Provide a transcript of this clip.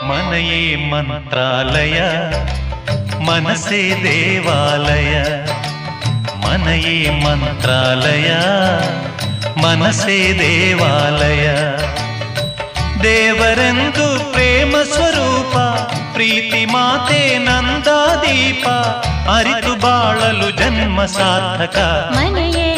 మనయే మంత్రాలయ మనసే దేవాలయ మనయే మంత్రాలయ మనసే ದೇವಾಲಯ ದೇವರೆಂದು ಪ್ರೇಮ ಸ್ವರೂಪ ಪ್ರೀತಿ ಮಾತೆ ನಂದಾದೀಪ ಅರಿತು ಬಾಳಲು ಜನ್ಮ ಸಾರ್ಥಕ ಮನೆಯೇ